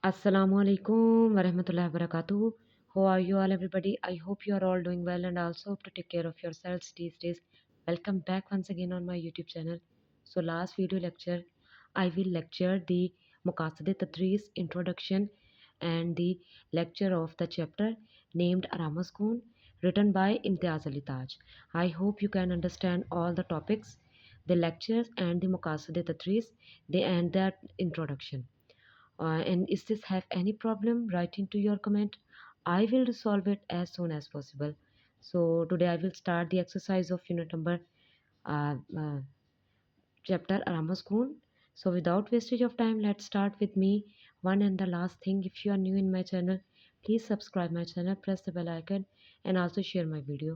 Assalamu alaikum wa rahmatullahi wa barakatuh. How are you all, everybody? I hope you are all doing well and also hope to take care of yourselves these days. Welcome back once again on my YouTube channel. So, last video lecture, I will lecture the Muqasid Tadris introduction and the lecture of the chapter named Aramaskun, written by Imtiaz Ali Taj. I hope you can understand all the topics, the lectures, and the Muqasid Tadris, they and that introduction. And is this have any problem, write into your comment. I will resolve it as soon as possible. So today I will start the exercise of unit number uh, uh, chapter Ramaskun. So without wastage of time, let's start with me. One and the last thing, if you are new in my channel, please subscribe my channel, press the bell icon and also share my video.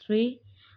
3,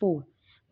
4,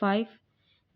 5,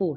4,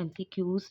MCQs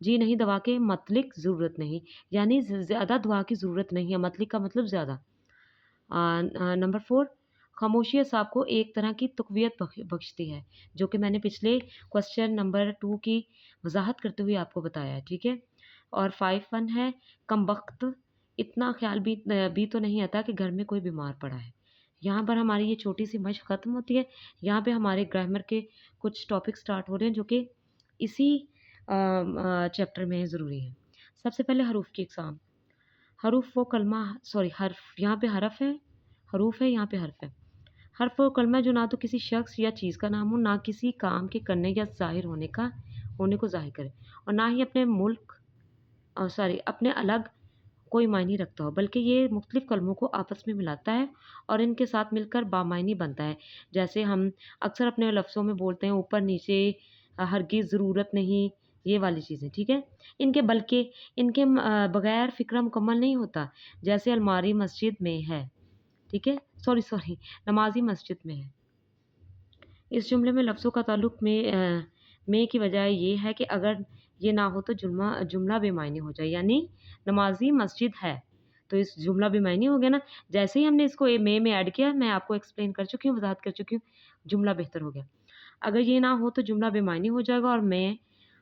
جی نہیں دوا کے مطلق ضرورت نہیں، یعنی زیادہ دعا کی ضرورت نہیں ہے، مطلق کا مطلب زیادہ۔ نمبر 4، خاموشی اعصاب کو ایک طرح کی تقویت بخشتی ہے، جو کہ میں نے پچھلے کوشچن نمبر 2 کی وضاحت کرتے ہوئے آپ کو بتایا ہے، ٹھیک ہے۔ اور 5 ہے کم وقت اتنا خیال بھی تو نہیں آتا کہ گھر میں کوئی بیمار پڑا ہے۔ یہاں پر ہماری یہ چھوٹی سی مشق ختم ہوتی ہے، یہاں پہ ہمارے گرامر کے کچھ ٹاپک سٹارٹ ہو رہے ہیں جو کہ اسی چیپٹر میں ضروری ہیں۔ سب سے پہلے حروف کی اقسام۔ حروف و کلمہ حرف، یہاں پہ حرف ہے، حروف ہے، یہاں پہ حرف ہے۔ حرف و کلمہ جو نہ تو کسی شخص یا چیز کا نام ہو، نہ کسی کام کے کرنے یا ظاہر ہونے کو ظاہر کرے، اور نہ ہی اپنے الگ کوئی معنی رکھتا ہو، بلکہ یہ مختلف کلموں کو آپس میں ملاتا ہے اور ان کے ساتھ مل کر بامعنی بنتا ہے۔ جیسے ہم اکثر اپنے لفظوں میں بولتے ہیں اوپر نیچے، ہرگز، ضرورت نہیں، یہ والی چیزیں، ٹھیک ہے۔ ان کے بغیر فکرہ مکمل نہیں ہوتا، جیسے الماری مسجد میں ہے، ٹھیک ہے، نمازی مسجد میں ہے۔ اس جملے میں لفظوں کا تعلق میں کی وجہ یہ ہے کہ اگر یہ نہ ہو تو جملہ بے معنی ہو جائے، یعنی نمازی مسجد ہے تو اس جملہ بے معنی ہو گیا نا۔ جیسے ہی ہم نے اس کو میں ایڈ کیا، میں آپ کو ایکسپلین کر چکی ہوں، وضاحت کر چکی ہوں، جملہ بہتر ہو گیا۔ اگر یہ نہ ہو تو جملہ بے معنی ہو جائے گا، اور میں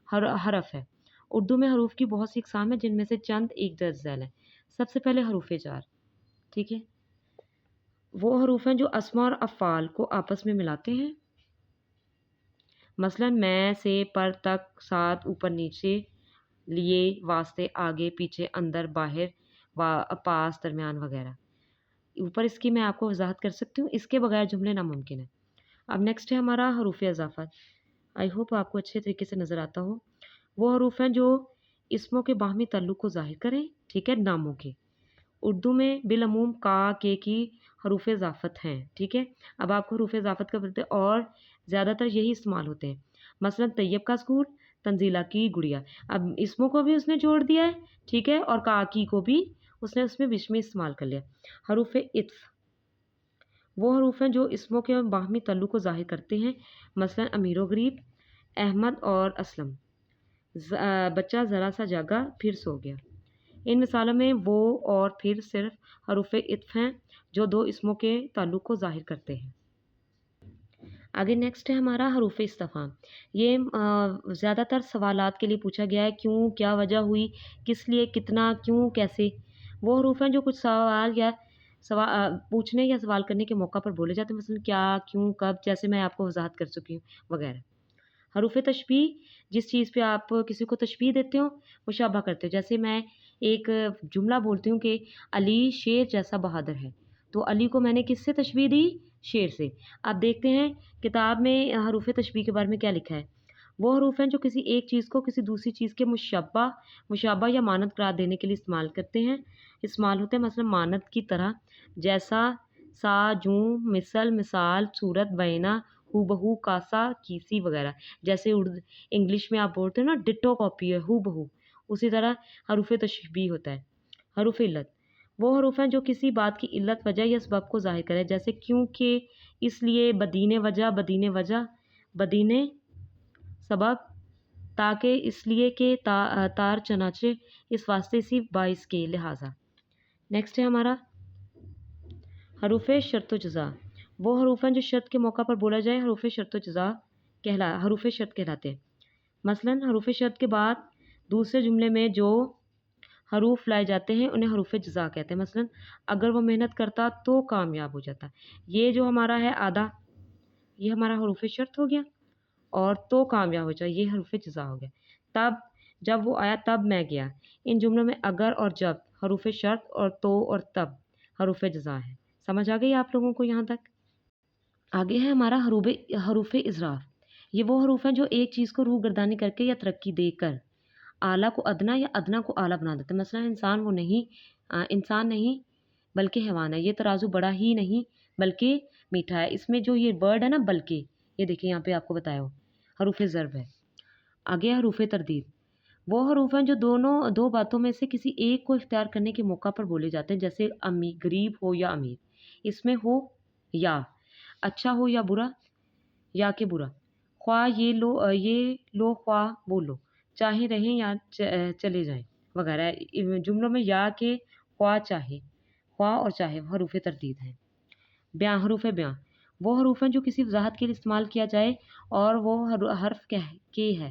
حرف ہے۔ اردو میں حروف کی بہت سی اقسام ہیں، جن میں سے چند ایک درج ذیل ہیں۔ سب سے پہلے حروف جار، ٹھیک ہے، وہ حروف ہیں جو اسماء اور افعال کو آپس میں ملاتے ہیں۔ مثلا میں، سے، پر، تک، ساتھ، اوپر نیچے، لیے، واسطے، آگے پیچھے، اندر باہر، پاس، درمیان وغیرہ۔ اوپر اس کی میں آپ کو وضاحت کر سکتی ہوں، اس کے بغیر جملے ناممکن ہیں۔ اب نیکسٹ ہے ہمارا حروف اضافت۔ آئی ہوپ آپ کو اچھے طریقے سے نظر آتا ہو۔ وہ حروف ہیں جو اسموں کے باہمی تعلق کو ظاہر کریں، ٹھیک ہے، ناموں کے۔ اردو میں بالعموم کا، کے کی حروف اضافت ہیں، ٹھیک ہے۔ اب آپ کو حروف اضافت کا پتہ، اور زیادہ تر یہی استعمال ہوتے ہیں۔ مثلا طیب کا اسکول، تنزیلہ کی گڑیا۔ اب اسموں کو بھی اس نے جوڑ دیا ہے، ٹھیک ہے، اور کاکی کو بھی اس نے اس میں بیچ میں استعمال کر لیا۔ حروف عطف، وہ حروف ہیں جو اسموں کے باہمی تعلق کو ظاہر کرتے ہیں۔ مثلا امیر و غریب، احمد اور اسلم، بچہ ذرا سا جاگا پھر سو گیا۔ ان مثالوں میں وہ اور پھر صرف حروف عطف ہیں جو دو اسموں کے تعلق کو ظاہر کرتے ہیں۔ آگے نیکسٹ ہے ہمارا حروف استفہام۔ یہ زیادہ تر سوالات کے لیے پوچھا گیا ہے، کیوں، کیا وجہ ہوئی، کس لیے، کتنا، کیوں، کیسے۔ وہ حروف ہیں جو کچھ سوال پوچھنے یا سوال کرنے کے موقع پر بولے جاتے ہیں، مثلا کیا، کیوں، کب، جیسے میں آپ کو وضاحت کر چکی ہوں وغیرہ۔ حروف تشبیہ، جس چیز پہ آپ کسی کو تشبیہ دیتے ہو، مشابہ کرتے ہو۔ جیسے میں ایک جملہ بولتی ہوں کہ علی شیر جیسا بہادر ہے، تو علی کو میں نے کس سے تشبیہ دی؟ شیر سے۔ آپ دیکھتے ہیں کتاب میں حروف تشبیہ کے بارے میں کیا لکھا ہے۔ وہ حروف ہیں جو کسی ایک چیز کو کسی دوسری چیز کے مشابہ یا مانند قرار دینے کے لیے استعمال ہوتے ہیں۔ مثلا مانند کی طرح، جیسا، سا، جوں، مثل، مثال، صورت، بینا، ہو بہو، کاسا، کیسی وغیرہ۔ جیسے انگلش میں آپ بولتے ہیں نا ڈٹو کاپی ہے، ہو بہو، اسی طرح حروف تشبیہ ہوتا ہے۔ حروف علت، وہ حروف ہیں جو کسی بات کی علت، وجہ یا سبب کو ظاہر کرے، جیسے کیونکہ، اس لیے، بدین وجہ، بدین سبب، تاکہ، اس لیے کہ، تار، چنانچہ، اس واسطے، اسی باعث کے، لہٰذا۔ نیکسٹ ہے ہمارا حروف شرط و جزا۔ وہ حروف ہیں جو شرط کے موقع پر بولا جائے، حروف شرط کہلاتے ہیں۔ مثلا حروف شرط کے بعد دوسرے جملے میں جو حروف لائے جاتے ہیں انہیں حروف جزا کہتے ہیں۔ مثلا اگر وہ محنت کرتا تو کامیاب ہو جاتا، یہ جو ہمارا ہے آدھا، یہ ہمارا حروف شرط ہو گیا، اور تو کامیاب ہو جائے، یہ حروف جزا ہو گیا۔ تب، جب وہ آیا تب میں گیا۔ ان جملوں میں اگر اور جب حروف شرط، اور تو اور تب حروف جزا ہے۔ سمجھ آ گئی آپ لوگوں کو یہاں تک؟ آگے ہے ہمارا حروف اضراف۔ یہ وہ حروف ہیں جو ایک چیز کو روح گردانی کر کے یا ترقی دے کر اعلیٰ کو ادنا یا ادنا کو اعلیٰ بنا دیتے ہیں۔ مثلا انسان نہیں بلکہ حیوان ہے، یہ ترازو بڑا ہی نہیں بلکہ میٹھا ہے۔ اس میں جو یہ ورڈ ہے نا بلکہ، یہ دیکھیں یہاں پہ آپ کو بتایا ہو، حروف ضرب ہے۔ آگے حروف تردید، وہ حروف ہیں جو دو باتوں میں سے کسی ایک کو اختیار کرنے کے موقع پر بولے جاتے ہیں، جیسے غریب ہو یا امیر، اس میں ہو یا، اچھا ہو یا برا، یا کہ برا، خواہ یہ لو خواہ وہ لو، چاہے رہیں یا چلے جائیں وغیرہ جملوں میں یا کے خواہ چاہے خواہ اور چاہے حروف تردید ہیں۔ بیاں حروف بیاں وہ حروف ہیں جو کسی وضاحت کے لیے استعمال کیا جائے اور وہ حرف کے ہے۔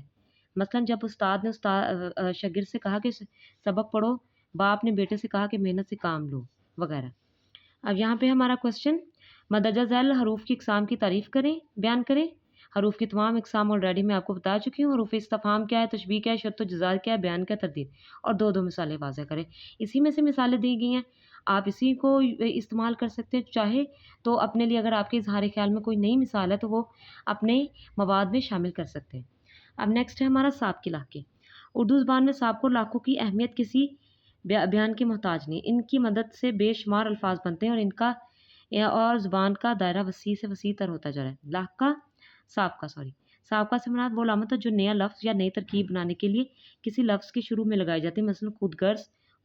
مثلا جب استاد نے شاگرد سے کہا کہ سبق پڑھو، باپ نے بیٹے سے کہا کہ محنت سے کام لو وغیرہ۔ اب یہاں پہ ہمارا کوشچن مندرجہ ذیل حروف کی اقسام کی تعریف کریں، بیان کریں۔ حروف کی تمام اقسام آلریڈی میں آپ کو بتا چکی ہوں۔ حروف استفہام کیا ہے، تشبیہ کیا ہے، شرط و جزا کیا ہے، بیان کیا، تردید، اور دو مثالیں واضح کریں۔ اسی میں سے مثالیں دی گئی ہیں، آپ اسی کو استعمال کر سکتے ہیں چاہے تو اپنے لیے۔ اگر آپ کے اظہار خیال میں کوئی نئی مثال ہے تو وہ اپنے مواد میں شامل کر سکتے ہیں۔ اب نیکسٹ ہے ہمارا ساپ کے لاکے۔ اردو زبان میں ساپ کو لاکھوں کی اہمیت کسی بیان کے محتاج نہیں۔ ان کی مدد سے بے شمار الفاظ بنتے ہیں اور ان کا اور زبان کا دائرہ وسیع سے وسیع تر ہوتا جا رہا ہے۔ لاکھا سابقہ سابقہ سے مراد وہ علامت ہے جو نیا لفظ یا نئی ترکیب بنانے کے لیے کسی لفظ کے شروع میں لگائی جاتی ہے۔ مثلا خود غرض،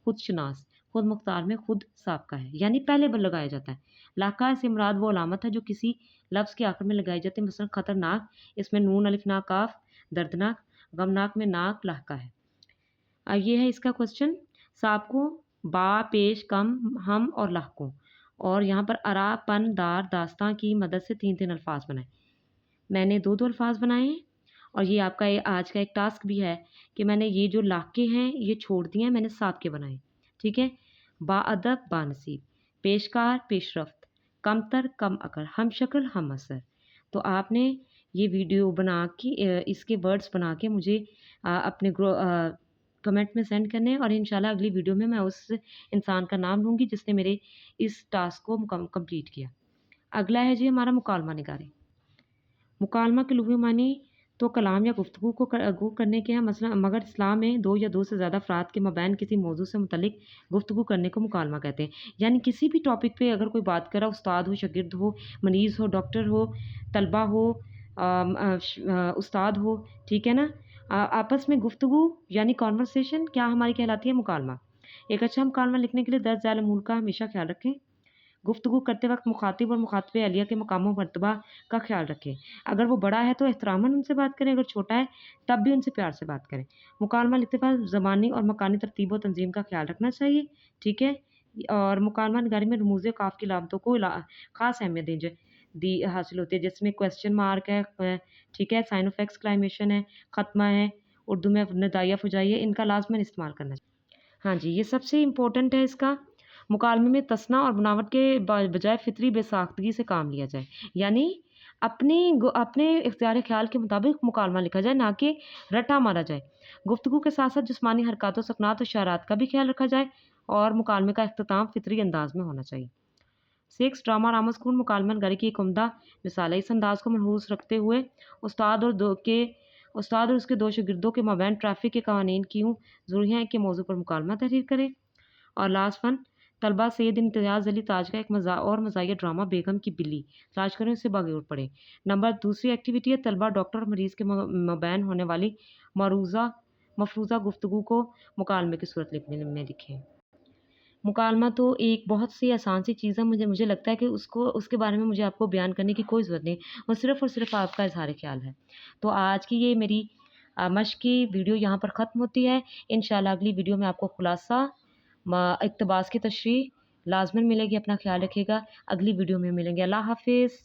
خود شناس، خود مختار میں خود سابقہ ہے، یعنی پہلے بار لگایا جاتا ہے۔ لاکھا سے مراد وہ علامت ہے جو کسی لفظ کے آخر میں لگائی جاتی ہے۔ مثلا خطرناک، اس میں نون الف نا کاف، دردناک، غمناک میں ناک لاحقہ ہے۔ یہ ہے اس کا کوشچن۔ ساب کو با، پیش، کم، ہم اور لاحقوں، اور یہاں پر ارا، پن، دار، داستان کی مدد سے 3 الفاظ بنائے۔ میں نے 2 الفاظ بنائے ہیں، اور یہ آپ کا آج کا ایک ٹاسک بھی ہے کہ میں نے یہ جو لاحقے ہیں یہ چھوڑ دیے ہیں، میں نے سابقے بنائے۔ ٹھیک ہے، با ادب، با نصیب، پیشکار، پیش رفت، کم تر، کم عقل، ہم شکل، ہم اثر۔ تو آپ نے یہ ویڈیو بنا کے اس کے ورڈز بنا کے مجھے اپنے کمنٹ میں سینڈ کرنے، اور انشاءاللہ اگلی ویڈیو میں اس انسان کا نام لوں گی جس نے میرے اس ٹاسک کو کمپلیٹ کیا۔ اگلا ہے جی ہمارا مکالمہ نگاری۔ مکالمہ کے لغوی معنی تو کلام یا گفتگو کو کرنے کے ہیں، مثلا مگر اسلام میں 2 یا 2 سے زیادہ افراد کے مابین کسی موضوع سے متعلق گفتگو کرنے کو مکالمہ کہتے ہیں۔ یعنی کسی بھی ٹاپک پہ اگر کوئی بات کرا، استاد ہو، شاگرد ہو، مریض ہو، ڈاکٹر ہو، طلبہ ہو، استاد ہو، ٹھیک ہے نا، آپس میں گفتگو یعنی کانورسیشن کیا ہماری کہلاتی ہے؟ مکالمہ۔ ایک اچھا مکالمہ لکھنے کے لیے درج ذیل امور کا ہمیشہ خیال رکھیں۔ گفتگو کرتے وقت مخاطب اور مخاطب اہلیہ کے مقام و مرتبہ کا خیال رکھیں۔ اگر وہ بڑا ہے تو احتراماً ان سے بات کریں، اگر چھوٹا ہے تب بھی ان سے پیار سے بات کریں۔ مکالمہ لکھتے وقت زبانی اور مکانی ترتیب و تنظیم کا خیال رکھنا چاہیے، ٹھیک ہے۔ اور مکالمہ نگاری میں رموز قاف کی علامتوں کو خاص اہمیت حاصل ہوتی ہے، جس میں کویسچن مارک ہے، ٹھیک ہے، سائن آف ایکسکلائمیشن ہے، ختمہ ہے، اردو میں ندائیہ فجائیہ، ان کا لازماً استعمال کرنا چاہیے۔ ہاں جی، یہ سب سے امپورٹنٹ ہے اس کا۔ مکالمے میں تصنع اور بناوٹ کے بجائے فطری بے ساختگی سے کام لیا جائے، یعنی اپنے اختیار خیال کے مطابق مکالمہ لکھا جائے، نہ کہ رٹا مارا جائے۔ گفتگو کے ساتھ ساتھ جسمانی حرکات و سکنات و اشارات کا بھی خیال رکھا جائے، اور مکالمے کا اختتام فطری انداز میں ہونا چاہیے۔ 6 ڈرامہ رامز خون مکالمہ نگاری کی ایک عمدہ مثال ہے۔ اس انداز کو ملحوظ رکھتے ہوئے استاد اور اس کے 2 شاگردوں کے مابین ٹریفک کے قوانین کیوں ضروری ہیں کے موضوع پر مکالمہ تحریر کریں۔ اور لاسٹ ون، طلبہ سید امتیاز علی تاج کا ایک مزاحیہ ڈرامہ بیگم کی بلی تلاش کریں، اسے باغیور پڑھیں۔ دوسری ایکٹیویٹی ہے طلبہ ڈاکٹر اور مریض کے مابین ہونے والی مفروضہ گفتگو کو مکالمے کی صورت میں لکھیں۔ مکالمہ تو ایک بہت سی آسان سی چیز ہے، مجھے لگتا ہے کہ اس کے بارے میں مجھے آپ کو بیان کرنے کی کوئی ضرورت نہیں، وہ صرف اور صرف آپ کا اظہار خیال ہے۔ تو آج کی یہ میری مشق کی ویڈیو یہاں پر ختم ہوتی ہے۔ انشاءاللہ اگلی ویڈیو میں آپ کو خلاصہ اقتباس کی تشریح لازماً ملے گی۔ اپنا خیال رکھیے گا، اگلی ویڈیو میں ملیں گے۔ اللہ حافظ۔